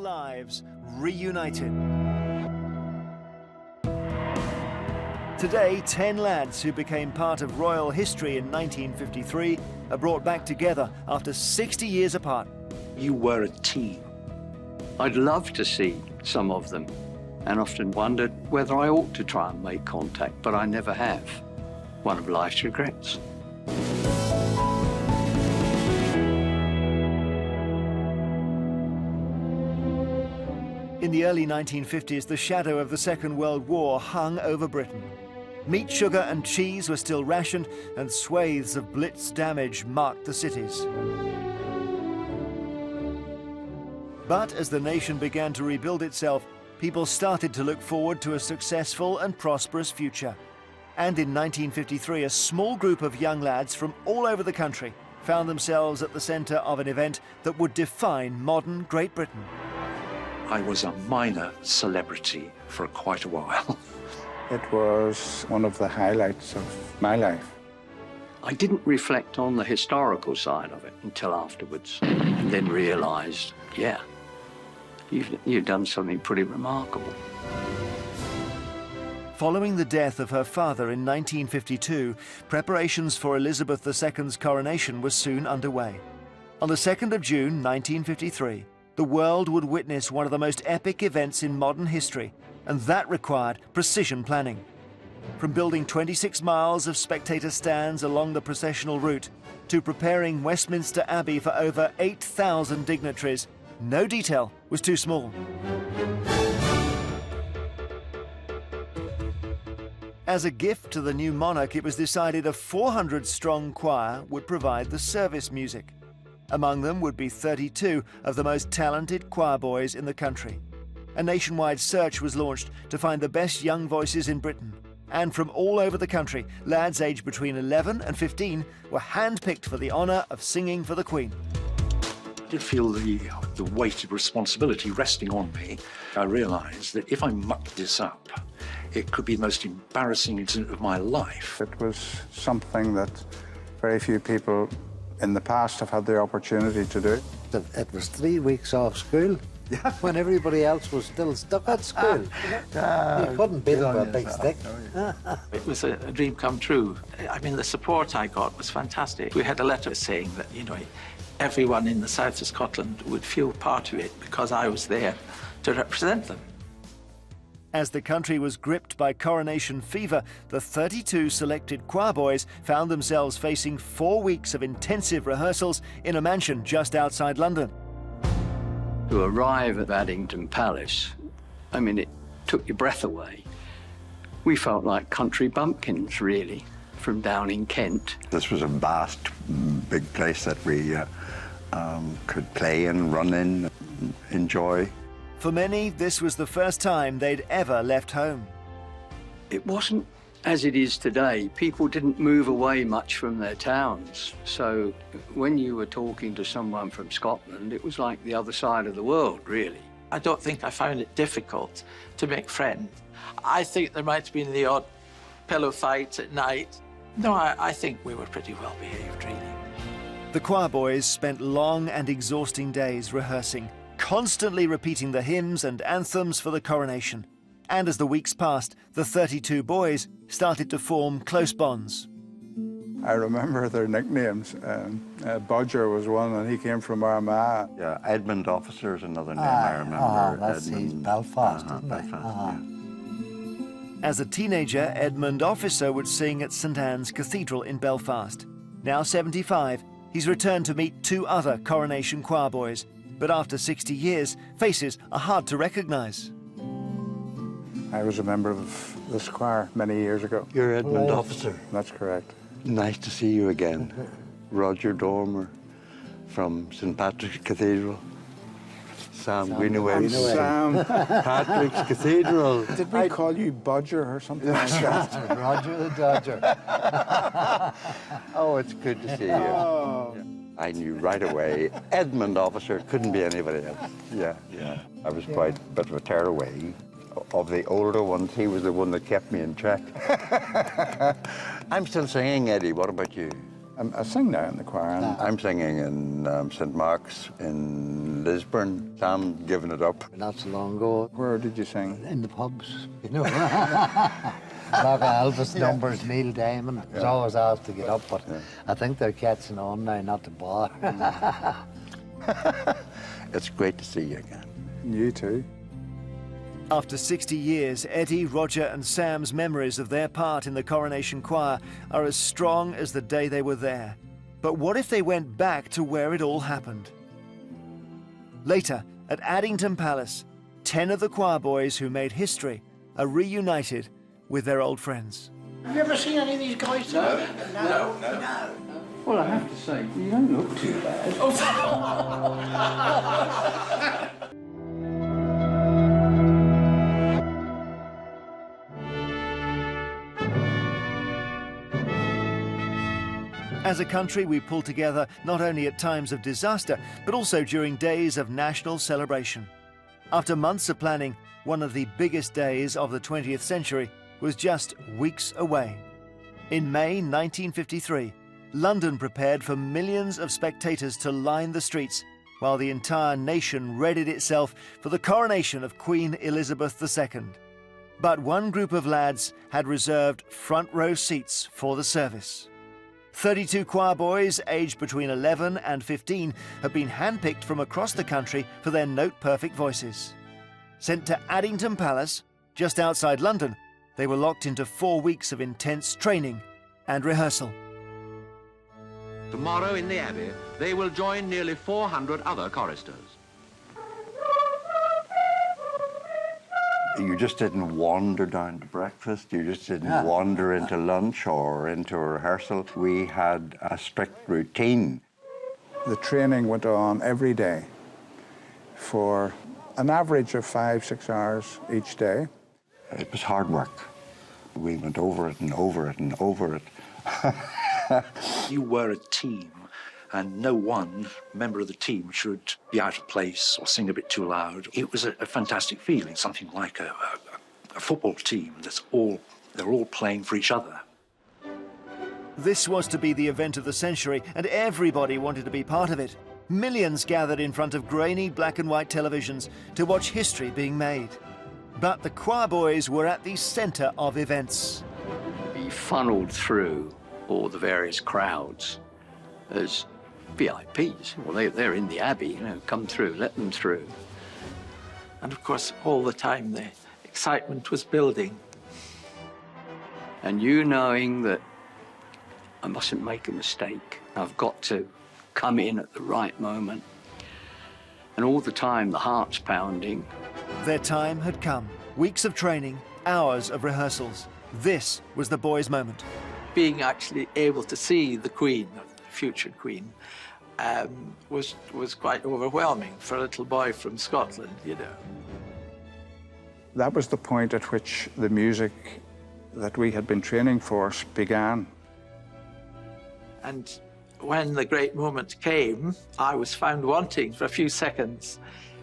lives reunited. Today, 10 lads who became part of royal history in 1953 are brought back together after 60 years apart. You were a team. I'd love to see some of them, and often wondered whether I ought to try and make contact, but I never have. One of life's regrets. In the early 1950s, the shadow of the Second World War hung over Britain. Meat, sugar and cheese were still rationed, and swathes of Blitz damage marked the cities. But as the nation began to rebuild itself, people started to look forward to a successful and prosperous future. And in 1953, a small group of young lads from all over the country found themselves at the centre of an event that would define modern Great Britain. I was a minor celebrity for quite a while. It was one of the highlights of my life. I didn't reflect on the historical side of it until afterwards, and then realised, yeah, you've done something pretty remarkable. Following the death of her father in 1952, preparations for Elizabeth II's coronation were soon underway. On the 2nd of June 1953, the world would witness one of the most epic events in modern history, and that required precision planning. From building 26 miles of spectator stands along the processional route to preparing Westminster Abbey for over 8,000 dignitaries, no detail was too small. As a gift to the new monarch, it was decided a 400-strong choir would provide the service music. Among them would be 32 of the most talented choir boys in the country. A nationwide search was launched to find the best young voices in Britain. And from all over the country, lads aged between 11 and 15 were handpicked for the honour of singing for the Queen. I did feel the weight of responsibility resting on me. I realised that if I mucked this up, it could be the most embarrassing incident of my life. It was something that very few people in the past have had the opportunity to do. It was 3 weeks off school when everybody else was still stuck at school. You couldn't beat it with a big stick. It was a dream come true. I mean, the support I got was fantastic. We had a letter saying that, you know, everyone in the south of Scotland would feel part of it because I was there to represent them. As the country was gripped by coronation fever, the 32 selected choir boys found themselves facing 4 weeks of intensive rehearsals in a mansion just outside London. To arrive at Addington Palace, I mean, it took your breath away. We felt like country bumpkins, really, from down in Kent. This was a vast, big place that we could play in, run in, enjoy. For many, this was the first time they'd ever left home. It wasn't as it is today. People didn't move away much from their towns. So when you were talking to someone from Scotland, it was like the other side of the world, really. I don't think I found it difficult to make friends. I think there might have been the odd pillow fight at night. No, I think we were pretty well behaved, really. The choir boys spent long and exhausting days rehearsing, constantly repeating the hymns and anthems for the coronation. And as the weeks passed, the 32 boys started to form close bonds. I remember their nicknames. Bodger was one, and he came from Armagh. Yeah, Edmund Officer is another name I remember. That's Belfast, isn't it? Belfast, yeah. As a teenager, Edmund Officer would sing at St Anne's Cathedral in Belfast. Now 75, he's returned to meet 2 other coronation choir boys. But after 60 years, faces are hard to recognise. I was a member of this choir many years ago. You're Edmund Officer. That's correct. Nice to see you again. Roger Dormer from St Patrick's Cathedral. Sam Greenaway. Sam. Patrick's Cathedral. Did we call you Bodger or something like that? Roger the Dodger. Oh, it's good to see you. Oh. I knew right away, Edmund Officer couldn't be anybody else. Yeah. I was quite a bit of a tearaway. Of the older ones, he was the one that kept me in check. I'm still singing, Eddie. What about you? I sing now in the choir. And I'm singing in St. Mark's in Lisburn. I'm giving it up. Not so long ago. Where did you sing? In the pubs, you know. Like Elvis numbers, Neil Diamond was always asked to get up, but I think they're catching on now, not to bar. It's great to see you again. You too. After 60 years, Eddie, Roger and Sam's memories of their part in the Coronation Choir are as strong as the day they were there. But what if they went back to where it all happened? Later, at Addington Palace, 10 of the choir boys who made history are reunited with their old friends. Have you ever seen any of these guys? No. Well, I have to say, you don't look too bad. As a country, we pull together not only at times of disaster, but also during days of national celebration. After months of planning, one of the biggest days of the 20th century was just weeks away. In May 1953, London prepared for millions of spectators to line the streets, while the entire nation readied itself for the coronation of Queen Elizabeth II. But one group of lads had reserved front row seats for the service. 32 choir boys aged between 11 and 15 have been handpicked from across the country for their note-perfect voices. Sent to Addington Palace, just outside London, they were locked into 4 weeks of intense training and rehearsal. Tomorrow in the Abbey, they will join nearly 400 other choristers. You just didn't wander down to breakfast. You just didn't wander into lunch or into rehearsal. We had a strict routine. The training went on every day for an average of 5-6 hours each day. It was hard work. We went over it and over it and over it. You were a team, and no one member of the team should be out of place or sing a bit too loud. It was a fantastic feeling, something like a football team they're all playing for each other. This was to be the event of the century, and everybody wanted to be part of it. Millions gathered in front of grainy black and white televisions to watch history being made. But the choir boys were at the centre of events. Be funneled through all the various crowds as VIPs. Well, they're in the Abbey, you know, come through, let them through. And of course, all the time the excitement was building. And you knowing that I mustn't make a mistake. I've got to come in at the right moment. And all the time, the heart's pounding. Their time had come. Weeks of training, hours of rehearsals. This was the boys' moment. Being actually able to see the Queen, the future Queen, was quite overwhelming for a little boy from Scotland, you know. That was the point at which the music that we had been training for began. And when the great moment came, I was found wanting for a few seconds,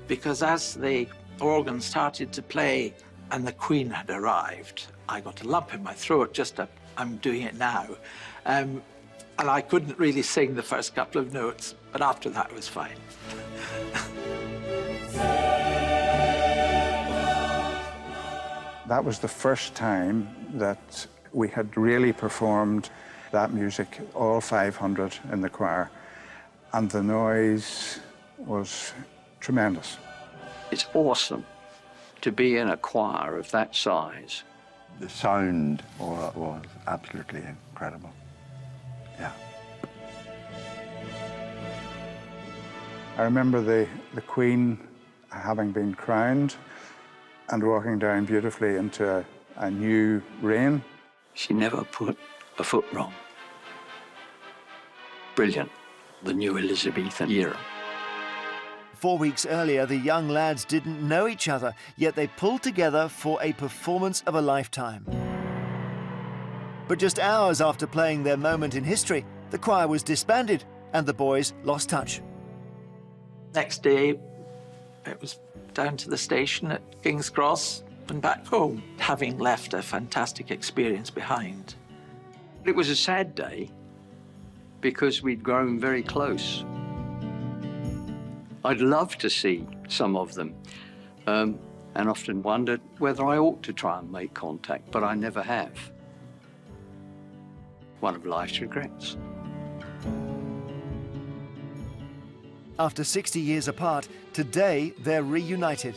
because as the organ started to play and the Queen had arrived, I got a lump in my throat, I'm doing it now. And I couldn't really sing the first couple of notes, but after that it was fine. That was the first time that we had really performed that music, all 500 in the choir, and the noise was tremendous. It's awesome to be in a choir of that size. The sound was absolutely incredible. Yeah. I remember the Queen having been crowned and walking down beautifully into a new reign. She never put a foot wrong. Brilliant, the new Elizabethan era. 4 weeks earlier, the young lads didn't know each other, yet they pulled together for a performance of a lifetime. But just hours after playing their moment in history, the choir was disbanded and the boys lost touch. Next day, it was down to the station at King's Cross and back home, having left a fantastic experience behind. It was a sad day because we'd grown very close. I'd love to see some of them, and often wondered whether I ought to try and make contact, but I never have. One of life's regrets. After 60 years apart, today they're reunited.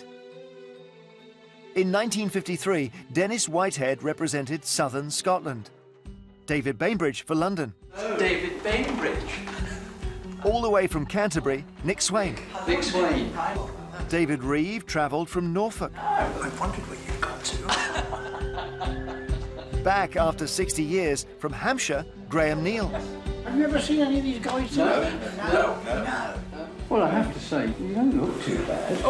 In 1953, Dennis Whitehead represented southern Scotland. David Bainbridge for London. David Bainbridge. All the way from Canterbury, Nick Swain. Nick Swain. David Reeve travelled from Norfolk. I wondered where you got to. Back after 60 years, from Hampshire, Graham Neal. I've never seen any of these guys. No. Well, I have to say, you don't look too bad.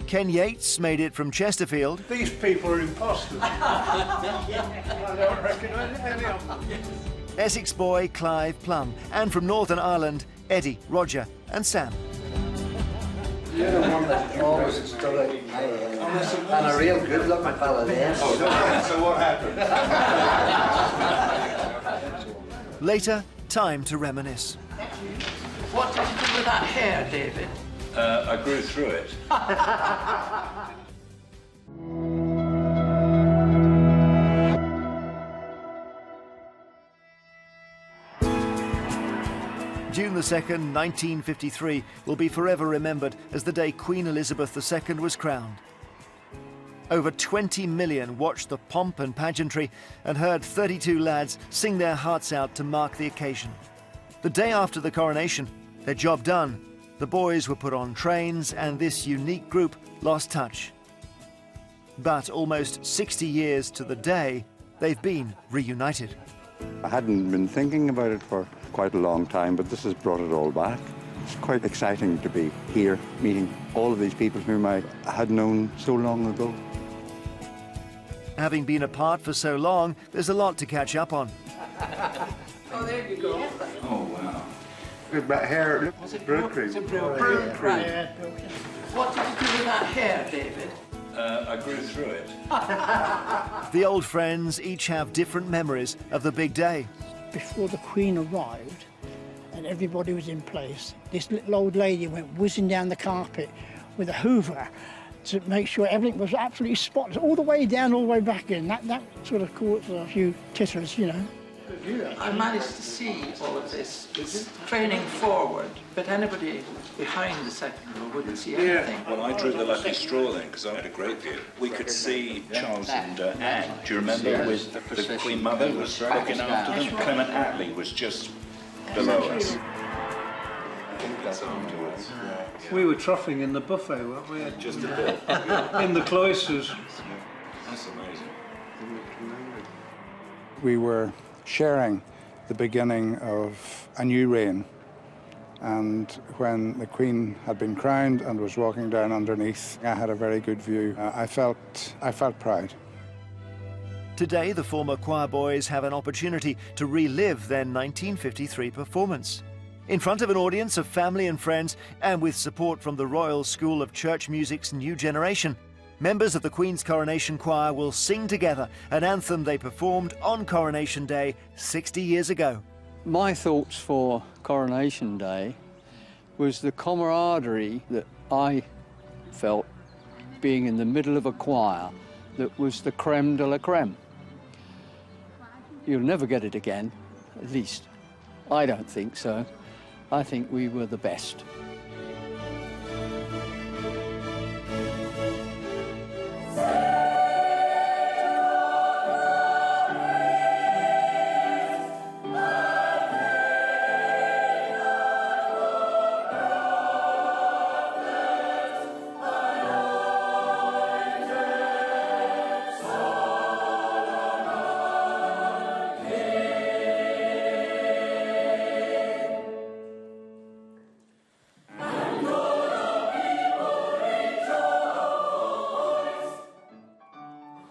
Ken Yates made it from Chesterfield. These people are imposters. I don't recognise any of them. Essex boy Clive Plum, and from Northern Ireland, Eddie, Roger and Sam. You're the one that always stood out. And a real good-looking fella there. So what happened? Later, time to reminisce. What did you do with that hair, David? I grew through it. June the 2nd, 1953, will be forever remembered as the day Queen Elizabeth II was crowned. Over 20 million watched the pomp and pageantry and heard 32 lads sing their hearts out to mark the occasion. The day after the coronation, their job done, the boys were put on trains and this unique group lost touch. But almost 60 years to the day, they've been reunited. I hadn't been thinking about it for quite a long time, but this has brought it all back. It's quite exciting to be here, meeting all of these people whom I had known so long ago. Having been apart for so long, there's a lot to catch up on. Oh, there you go. Oh, wow. Good back hair. Look, Was it brew broke? cream. Was it broke? Right. What did you do with that hair, David? I grew through it. The old friends each have different memories of the big day. Before the Queen arrived and everybody was in place, this little old lady went whizzing down the carpet with a hoover to make sure everything was absolutely spotless, all the way down, all the way back in. That sort of caused a few titters, you know. I managed to see all of this. It's training forward, but anybody behind the second row wouldn't see anything. Well, I drew the lucky straw then, because I had a great view. We could see Charles and Anne. Do you remember with the Queen Mother was looking after them? Clement Attlee was just below us. We were troughing in the buffet, weren't we? Just a bit. In the cloisters. That's amazing. We were sharing the beginning of a new reign. And when the Queen had been crowned and was walking down underneath, I had a very good view. I felt proud. Today, the former choir boys have an opportunity to relive their 1953 performance. In front of an audience of family and friends, and with support from the Royal School of Church Music's new generation, members of the Queen's Coronation Choir will sing together an anthem they performed on Coronation Day 60 years ago. My thoughts for Coronation Day was the camaraderie that I felt being in the middle of a choir that was the creme de la creme. You'll never get it again, at least I don't think so. I think we were the best.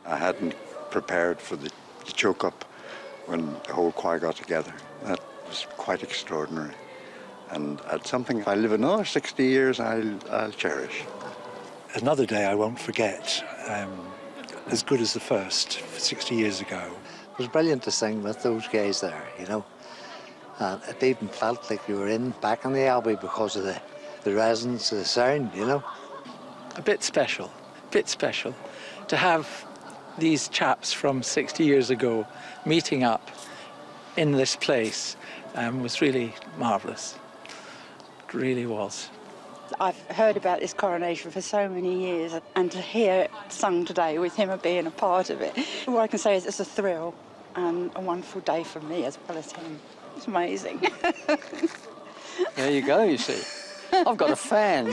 I hadn't prepared for the choke-up when the whole choir got together. That was quite extraordinary. And it's something, if I live another 60 years, I'll cherish. Another day I won't forget, as good as the first, 60 years ago, was brilliant to sing with those guys there, you know. And it even felt like you were back in the Abbey because of the resonance of the sound, you know. A bit special to have these chaps from 60 years ago meeting up in this place was really marvellous. It really was. I've heard about this coronation for so many years, and to hear it sung today with him being a part of it, all I can say is it's a thrill and a wonderful day for me as well as him. It's amazing. There you go, you see. I've got a fan.